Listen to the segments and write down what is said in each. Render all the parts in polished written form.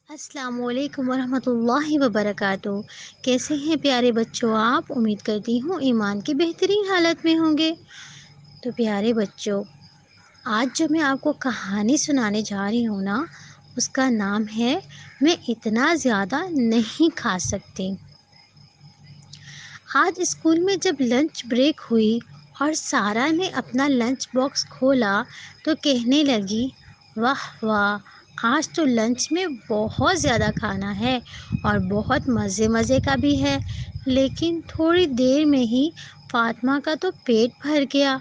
السلام علیکم ورحمۃ اللہ وبرکاتہ۔ کیسے ہیں پیارے بچوں آپ؟ امید کرتی ہوں ایمان کی بہترین حالت میں ہوں گے۔ تو پیارے بچوں، آج جو میں آپ کو کہانی سنانے جا رہی ہوں نا، اس کا نام ہے میں اتنا زیادہ نہیں کھا سکتی۔ آج اسکول میں جب لنچ بریک ہوئی اور سارا نے اپنا لنچ باکس کھولا تو کہنے لگی، واہ واہ، آج تو لنچ میں بہت زیادہ کھانا ہے اور بہت مزے کا بھی ہے۔ لیکن تھوڑی دیر میں ہی فاطمہ کا تو پیٹ بھر گیا۔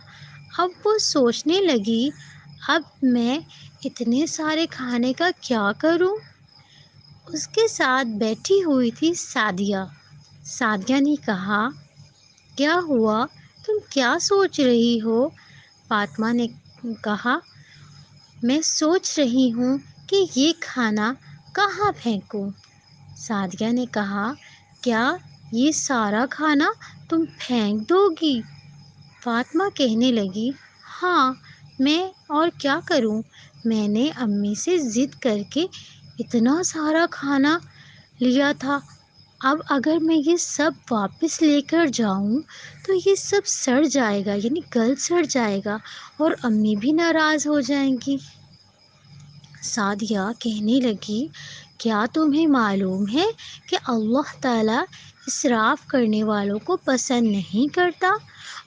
اب وہ سوچنے لگی، اب میں اتنے سارے کھانے کا کیا کروں؟ اس کے ساتھ بیٹھی ہوئی تھی سعدیہ۔ سعدیہ نے کہا، کیا ہوا؟ تم کیا سوچ رہی ہو؟ فاطمہ نے کہا، میں سوچ رہی ہوں کہ یہ کھانا کہاں پھینکوں۔ سعدیہ نے کہا، کیا یہ سارا کھانا تم پھینک دو گی؟ فاطمہ کہنے لگی، ہاں، میں اور کیا کروں؟ میں نے امی سے ضد کر کے اتنا سارا کھانا لیا تھا، اب اگر میں یہ سب واپس لے کر جاؤں تو یہ سب سڑ جائے گا، یعنی گل سڑ جائے گا اور امی بھی ناراض ہو جائیں گی۔ سعدیہ کہنے لگی، کیا تمہیں معلوم ہے کہ اللہ تعالیٰ اسراف کرنے والوں کو پسند نہیں کرتا؟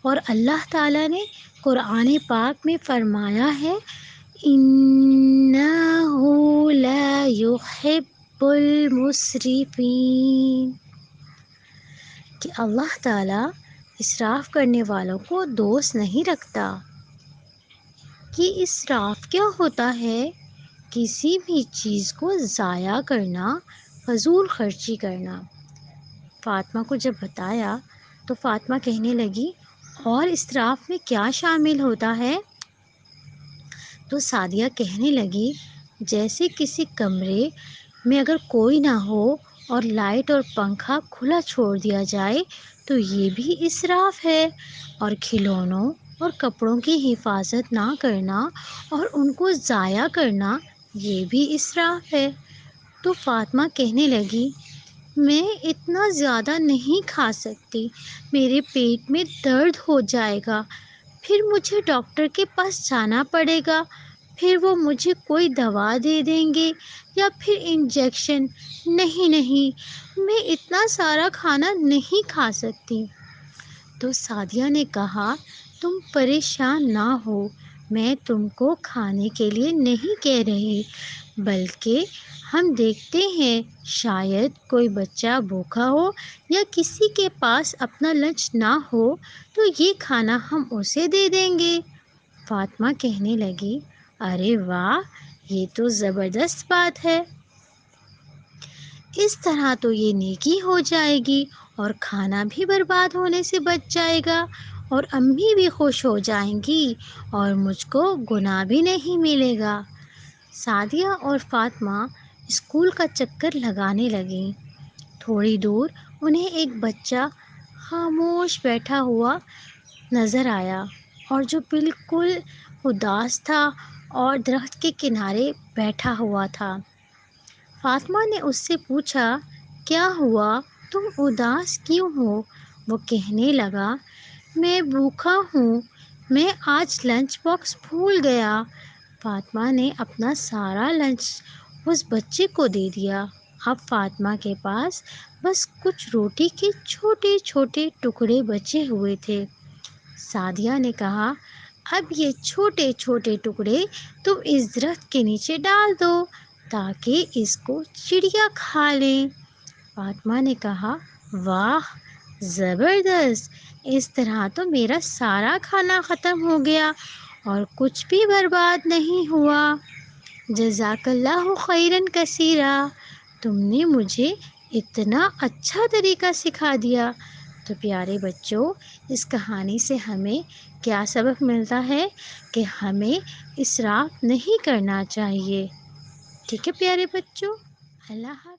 اور اللہ تعالیٰ نے قرآن پاک میں فرمایا ہے، اِنَّهُ لَا يُحِبُّ الْمُسْرِفِينَ، کہ اللہ تعالیٰ اسراف کرنے والوں کو دوست نہیں رکھتا۔ یہ اسراف کیا ہوتا ہے؟ کسی بھی چیز کو ضائع کرنا، فضول خرچی کرنا۔ فاطمہ کو جب بتایا تو فاطمہ کہنے لگی، اور اسراف میں کیا شامل ہوتا ہے؟ تو سعدیہ کہنے لگی، جیسے کسی کمرے میں اگر کوئی نہ ہو اور لائٹ اور پنکھا کھلا چھوڑ دیا جائے تو یہ بھی اسراف ہے، اور کھلونوں اور کپڑوں کی حفاظت نہ کرنا اور ان کو ضائع کرنا، یہ بھی اسراف ہے۔ تو فاطمہ کہنے لگی، میں اتنا زیادہ نہیں کھا سکتی، میرے پیٹ میں درد ہو جائے گا، پھر مجھے ڈاکٹر کے پاس جانا پڑے گا، پھر وہ مجھے کوئی دوا دے دیں گے یا پھر انجیکشن۔ نہیں، میں اتنا سارا کھانا نہیں کھا سکتی۔ تو سعدیہ نے کہا، تم پریشان نہ ہو، میں تم کو کھانے کے لیے نہیں کہہ رہی، بلکہ ہم دیکھتے ہیں شاید کوئی بچہ بھوکا ہو یا کسی کے پاس اپنا لنچ نہ ہو تو یہ کھانا ہم اسے دے دیں گے۔ فاطمہ کہنے لگی، ارے واہ، یہ تو زبردست بات ہے، اس طرح تو یہ نیکی ہو جائے گی اور کھانا بھی برباد ہونے سے بچ جائے گا اور امی بھی خوش ہو جائیں گی اور مجھ کو گناہ بھی نہیں ملے گا۔ سعدیہ اور فاطمہ اسکول کا چکر لگانے لگیں۔ تھوڑی دور انہیں ایک بچہ خاموش بیٹھا ہوا نظر آیا اور جو بالکل اداس تھا اور درخت کے کنارے بیٹھا ہوا تھا۔ فاطمہ نے اس سے پوچھا، کیا ہوا؟ تم اداس کیوں ہو؟ وہ کہنے لگا، میں بھوکا ہوں، میں آج لنچ باکس بھول گیا۔ فاطمہ نے اپنا سارا لنچ اس بچے کو دے دیا۔ اب فاطمہ کے پاس بس کچھ روٹی کے چھوٹے چھوٹے ٹکڑے بچے ہوئے تھے۔ سعدیہ نے کہا، اب یہ چھوٹے چھوٹے ٹکڑے تم اس درخت کے نیچے ڈال دو تاکہ اس کو چڑیا کھا لیں۔ فاطمہ نے کہا، واہ، زبردست، اس طرح تو میرا سارا کھانا ختم ہو گیا اور کچھ بھی برباد نہیں ہوا۔ جزاک اللہ خیرا کثیرا، تم نے مجھے اتنا اچھا طریقہ سکھا دیا۔ تو پیارے بچوں، اس کہانی سے ہمیں کیا سبق ملتا ہے کہ ہمیں اسراف نہیں کرنا چاہیے۔ ٹھیک ہے پیارے بچوں، اللہ حافظ۔